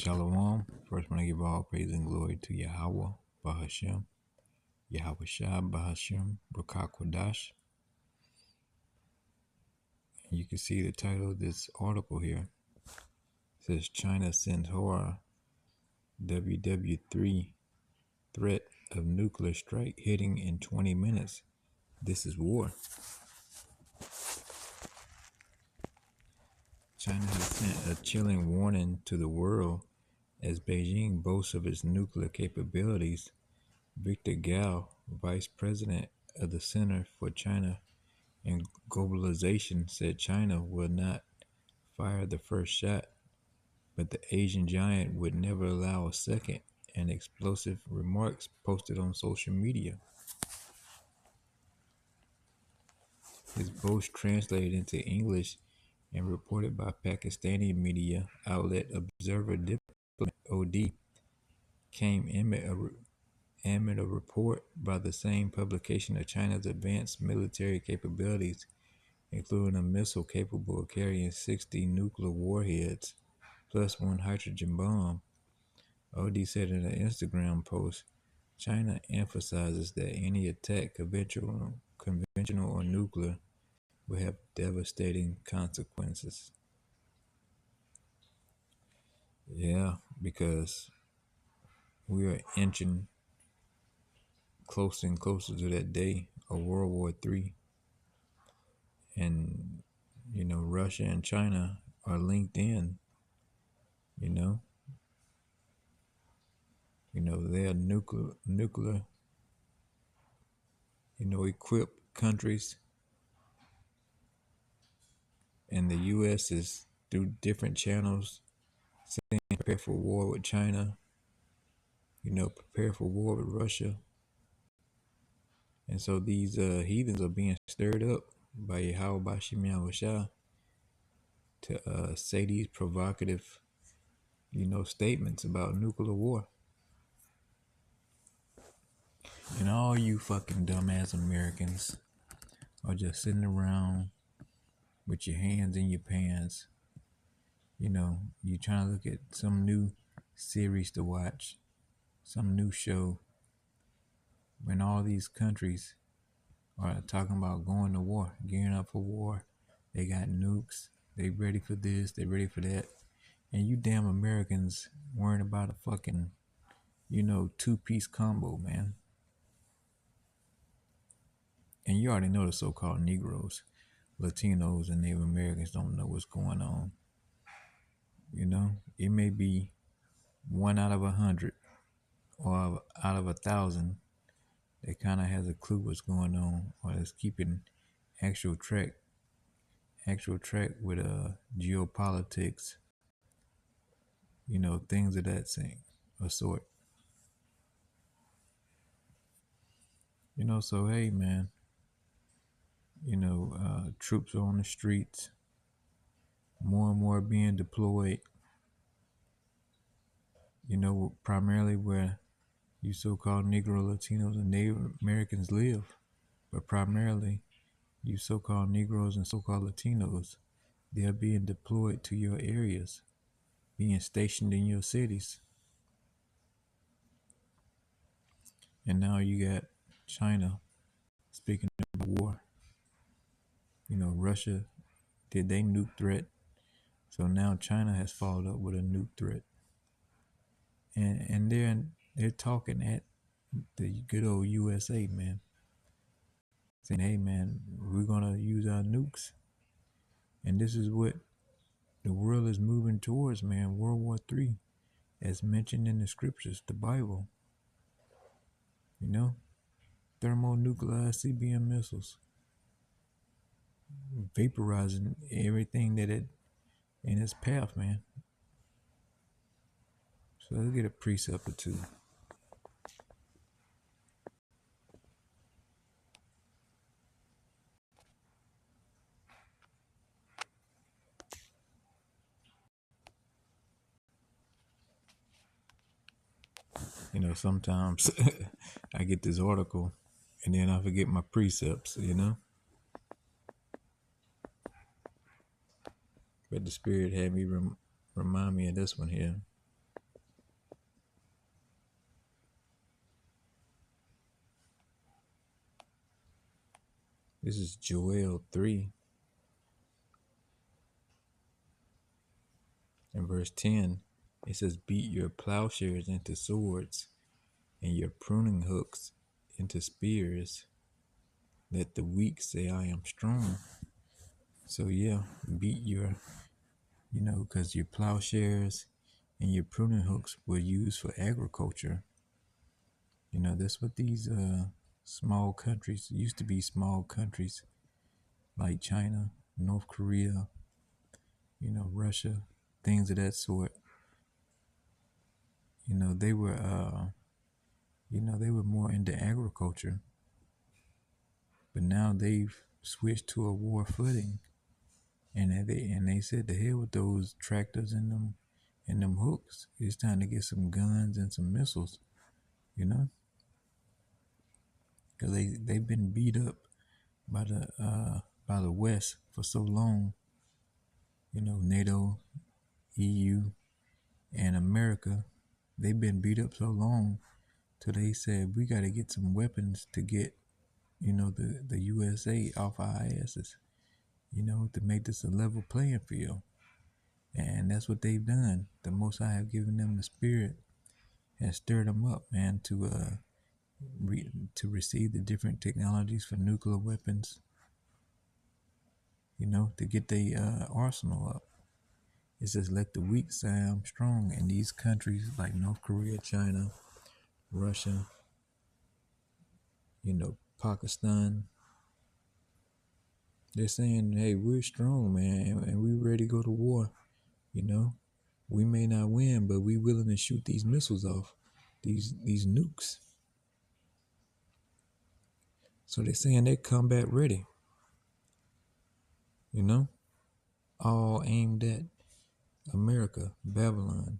Shalom. First, I want to give all praise and glory to Yahweh, Bahashem, Yahweh Shah, Bahashem, Rakak Kwadash. And you can see the title of this article here. It says China sends horror WW3 threat of nuclear strike hitting in 20 minutes. This is war. China has sent a chilling warning to the world as Beijing boasts of its nuclear capabilities. Victor Gao, vice president of the Center for China and Globalization, said China will not fire the first shot, but the Asian giant would never allow a second, and explosive remarks posted on social media. His boast translated into English and reported by Pakistani media outlet Observer Diplomat OD came amid a report by the same publication of China's advanced military capabilities, including a missile capable of carrying 60 nuclear warheads plus one hydrogen bomb. OD said in an Instagram post, China emphasizes that any attack, conventional or nuclear, will have devastating consequences. Yeah, because we are inching closer and closer to that day of World War III. And, Russia and China are linked in, they're nuclear, equipped countries. And the U.S. is through different channels saying prepare for war with China, prepare for war with Russia. And so these heathens are being stirred up by Yahweh Bashim Yahweh Shah to say these provocative, statements about nuclear war. And all you fucking dumbass Americans are just sitting around with your hands in your pants. You trying to look at some new series to watch, some new show, when all these countries are talking about going to war, gearing up for war. They got nukes. They ready for this. They ready for that. And you damn Americans worrying about a fucking, two-piece combo, man. And you already know the so-called Negroes, Latinos, and Native Americans don't know what's going on. It may be 1 out of 100 or out of 1,000 that kind of has a clue what's going on, or is keeping actual track with geopolitics, things of that sort. So hey, man, troops are on the streets, more and more being deployed, primarily where you so-called Negro, Latinos, and Native Americans live, but primarily you so-called Negroes and so-called Latinos, they're being deployed to your areas, being stationed in your cities. And now you got China speaking of war. Russia did they nuke threat, so now China has followed up with a nuke threat. And they're talking at the good old USA, man, saying, hey, man, we're going to use our nukes. And this is what the world is moving towards, man. World War III, as mentioned in the scriptures, the Bible. Thermonuclear CBM missiles, vaporizing everything that it in its path, man. So let's get a precept or two. Sometimes I get this article and then I forget my precepts, But the Spirit had me remind me of this one here. This is Joel 3 and verse 10. It says, beat your plowshares into swords and your pruning hooks into spears. Let the weak say, I am strong. So yeah, beat your, because your plowshares and your pruning hooks were used for agriculture. That's what these small countries, used to be small countries like China, North Korea, Russia, things of that sort. They were they were more into agriculture, but now they've switched to a war footing, and they said, the hell with those tractors and them hooks. It's time to get some guns and some missiles, because they've been beat up by the West for so long. NATO, EU, and America, they've been beat up so long till they said we got to get some weapons to get the USA off our asses, to make this a level playing field. And that's what they've done. The Most High have given them the spirit and stirred them up, man, to receive the different technologies for nuclear weapons, to get their arsenal up. It says, let the weak say I'm strong. And these countries like North Korea, China, Russia, Pakistan, they're saying, hey, we're strong, man, and we're ready to go to war. We may not win, but we willing to shoot these missiles off, these nukes. So they're saying they're combat ready, all aimed at America, Babylon,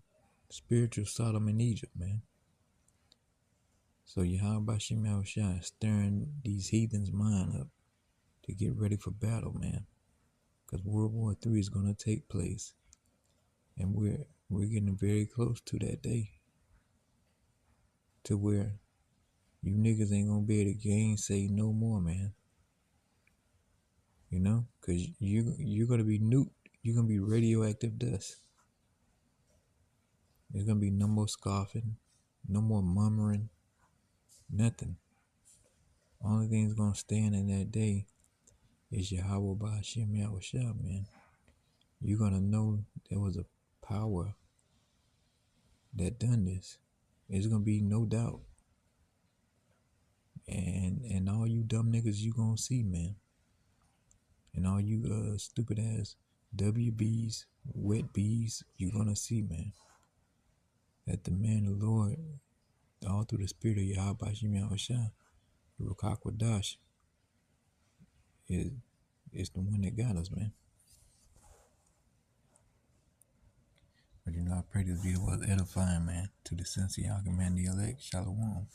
spiritual Sodom and Egypt, man. So Yahweh Shem Yahushua stirring these heathens' mind up to get ready for battle, man. Because World War III is going to take place. And we're getting very close to that day. To where you niggas ain't going to be able to gainsay no more, man. Because you're going to be nuked. You're going to be radioactive dust. There's going to be no more scoffing, no more murmuring, nothing. Only thing that's going to stand in that day is Yahweh Ba'Shem Yahushua, man. You're going to know there was a power that done this. There's going to be no doubt. And all you dumb niggas you going to see, man. And all you stupid ass WBs, wet bees, you going to see, man. That the man, the Lord, all through the spirit of Yahweh Ba'Shem Yahushua, the Ruach HaKodesh, is the one that got us, man. But I pray this video was edifying, man. To the sense of y'all, man, the elect, Shalom.